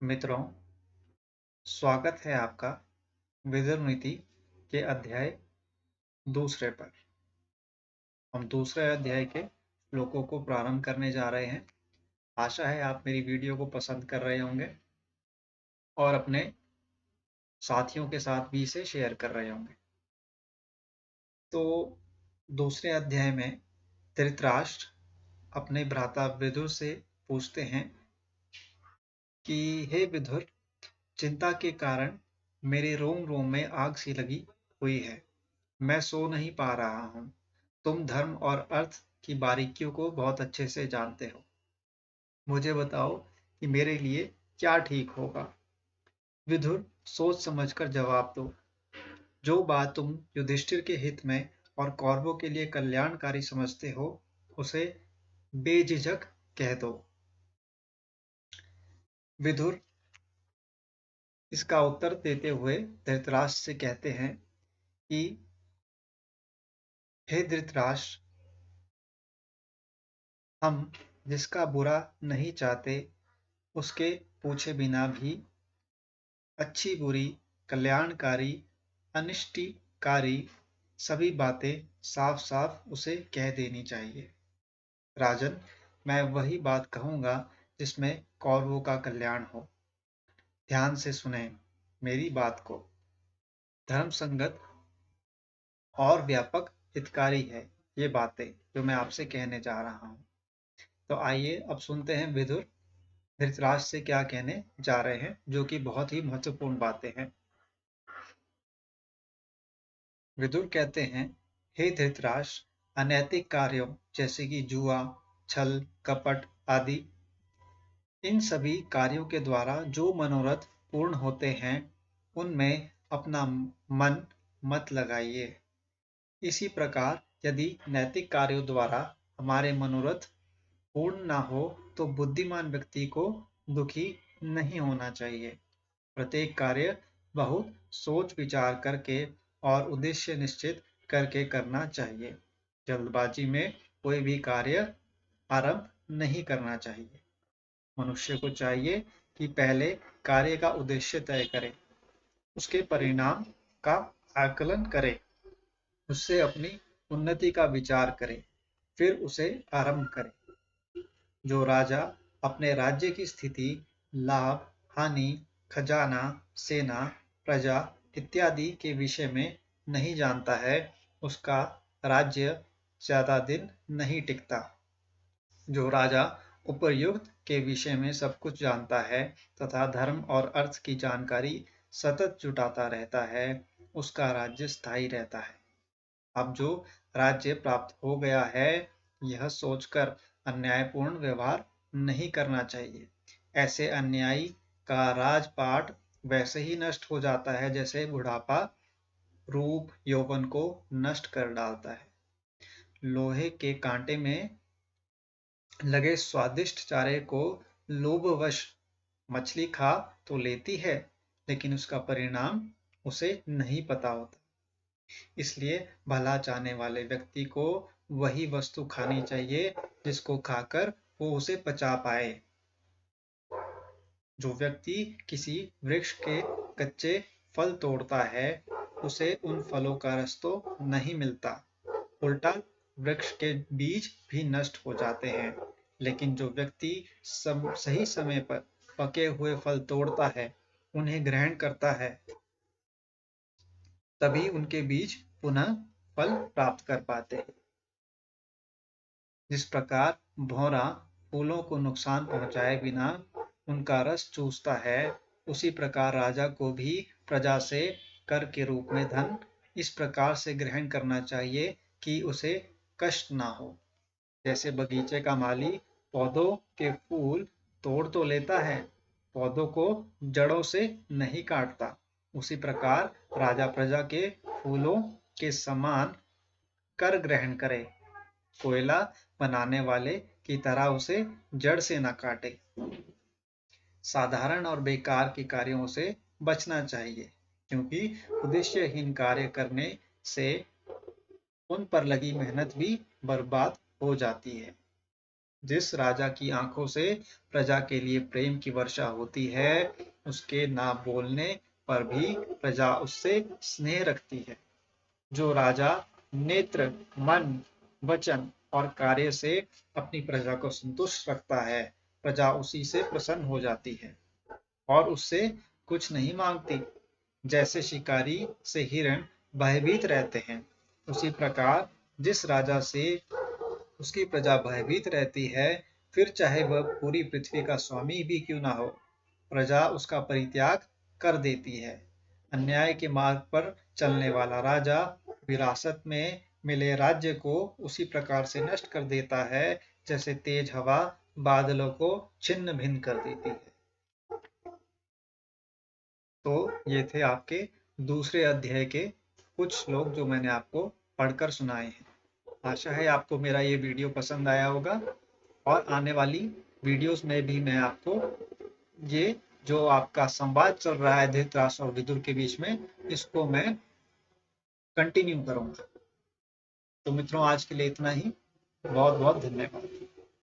मित्रों, स्वागत है आपका विदुर नीति के अध्याय दूसरे पर। हम दूसरे अध्याय के श्लोकों को प्रारंभ करने जा रहे हैं। आशा है आप मेरी वीडियो को पसंद कर रहे होंगे और अपने साथियों के साथ भी इसे शेयर कर रहे होंगे। तो दूसरे अध्याय में धृतराष्ट्र अपने भ्राता विदुर से पूछते हैं कि हे विदुर, चिंता के कारण मेरे रोम रोम में आग सी लगी हुई है। मैं सो नहीं पा रहा हूँ। तुम धर्म और अर्थ की बारीकियों को बहुत अच्छे से जानते हो। मुझे बताओ कि मेरे लिए क्या ठीक होगा। विदुर सोच समझकर जवाब दो। जो बात तुम युधिष्ठिर के हित में और कौरवों के लिए कल्याणकारी समझते हो, उसे बेझिझक कह दो। विदुर इसका उत्तर देते हुए धृतराष्ट्र से कहते हैं कि हे धृतराष्ट्र, हम जिसका बुरा नहीं चाहते, उसके पूछे बिना भी अच्छी बुरी, कल्याणकारी, अनिष्टकारी सभी बातें साफ साफ उसे कह देनी चाहिए। राजन, मैं वही बात कहूंगा जिसमें कौरवों का कल्याण हो। ध्यान से सुने मेरी बात को। धर्म संगत और व्यापक हितकारी है ये बातें जो मैं आपसे कहने जा रहा हूं। तो आइए अब सुनते हैं विदुर धृतराष्ट्र से क्या कहने जा रहे हैं, जो कि बहुत ही महत्वपूर्ण बातें हैं। विदुर कहते हैं, हे धृतराष्ट्र, अनैतिक कार्यों जैसे कि जुआ, छल, कपट आदि, इन सभी कार्यों के द्वारा जो मनोरथ पूर्ण होते हैं, उनमें अपना मन मत लगाइए। इसी प्रकार यदि नैतिक कार्यों द्वारा हमारे मनोरथ पूर्ण ना हो, तो बुद्धिमान व्यक्ति को दुखी नहीं होना चाहिए। प्रत्येक कार्य बहुत सोच विचार करके और उद्देश्य निश्चित करके करना चाहिए। जल्दबाजी में कोई भी कार्य आरंभ नहीं करना चाहिए। मनुष्य को चाहिए कि पहले कार्य का उद्देश्य तय करे, उसके परिणाम का आकलन करे, उससे अपनी उन्नति का विचार करे, फिर उसे आरंभ करे। जो राजा अपने राज्य की स्थिति, लाभ, हानि, खजाना, सेना, प्रजा इत्यादि के विषय में नहीं जानता है, उसका राज्य ज्यादा दिन नहीं टिकता। जो राजा उपर्युक्त के विषय में सब कुछ जानता है तथा धर्म और अर्थ की जानकारी सतत जुटाता रहता है, उसका राज्य स्थायी रहता है। अब जो राज्य प्राप्त हो गया है, यह सोचकर अन्यायपूर्ण व्यवहार नहीं करना चाहिए। ऐसे अन्यायी का राजपाट वैसे ही नष्ट हो जाता है जैसे बुढ़ापा रूप यौवन को नष्ट कर डालता है। लोहे के कांटे में लगे स्वादिष्ट चारे को लोभवश मछली खा तो लेती है, लेकिन उसका परिणाम उसे नहीं पता होता। इसलिए भला चाहने वाले व्यक्ति को वही वस्तु खानी चाहिए जिसको खाकर वो उसे पचा पाए। जो व्यक्ति किसी वृक्ष के कच्चे फल तोड़ता है, उसे उन फलों का रस तो नहीं मिलता, उल्टा वृक्ष के बीज भी नष्ट हो जाते हैं। लेकिन जो व्यक्ति सही समय पर पके हुए फल तोड़ता है, उन्हें ग्रहण करता है, तभी उनके बीज पुनः फल प्राप्त कर पाते हैं। जिस प्रकार भौरा फूलों को नुकसान पहुंचाए बिना उनका रस चूसता है, उसी प्रकार राजा को भी प्रजा से कर के रूप में धन इस प्रकार से ग्रहण करना चाहिए कि उसे कष्ट ना हो। जैसे बगीचे का माली पौधों के फूल तोड़ तो लेता है, पौधों को जड़ों से नहीं काटता, उसी प्रकार राजा प्रजा के फूलों के समान कर ग्रहण करे, कोयला बनाने वाले की तरह उसे जड़ से न काटे। साधारण और बेकार के कार्यों से बचना चाहिए, क्योंकि उद्देश्यहीन कार्य करने से उन पर लगी मेहनत भी बर्बाद हो जाती है। जिस राजा की आंखों से प्रजा के लिए प्रेम की वर्षा होती है, उसके ना बोलने पर भी प्रजा उससे स्नेह रखती है। जो राजा नेत्र, मन, वचन और कार्य से अपनी प्रजा को संतुष्ट रखता है, प्रजा उसी से प्रसन्न हो जाती है और उससे कुछ नहीं मांगती। जैसे शिकारी से हिरण भयभीत रहते हैं, उसी प्रकार जिस राजा से उसकी प्रजा भयभीत रहती है, फिर चाहे वह पूरी पृथ्वी का स्वामी भी क्यों ना हो, प्रजा उसका परित्याग कर देती है। अन्याय के मार्ग पर चलने वाला राजा विरासत में मिले राज्य को उसी प्रकार से नष्ट कर देता है, जैसे तेज हवा बादलों को छिन्न भिन्न कर देती है। तो ये थे आपके दूसरे अध्याय के कुछ श्लोक जो मैंने आपको पढ़कर सुनाए हैं। आशा है आपको मेरा ये वीडियो पसंद आया होगा और आने वाली वीडियोस में भी मैं आपको ये जो आपका संवाद चल रहा है धृतराष्ट्र और विदुर के बीच में, इसको मैं कंटिन्यू करूंगा। तो मित्रों, आज के लिए इतना ही। बहुत बहुत धन्यवाद।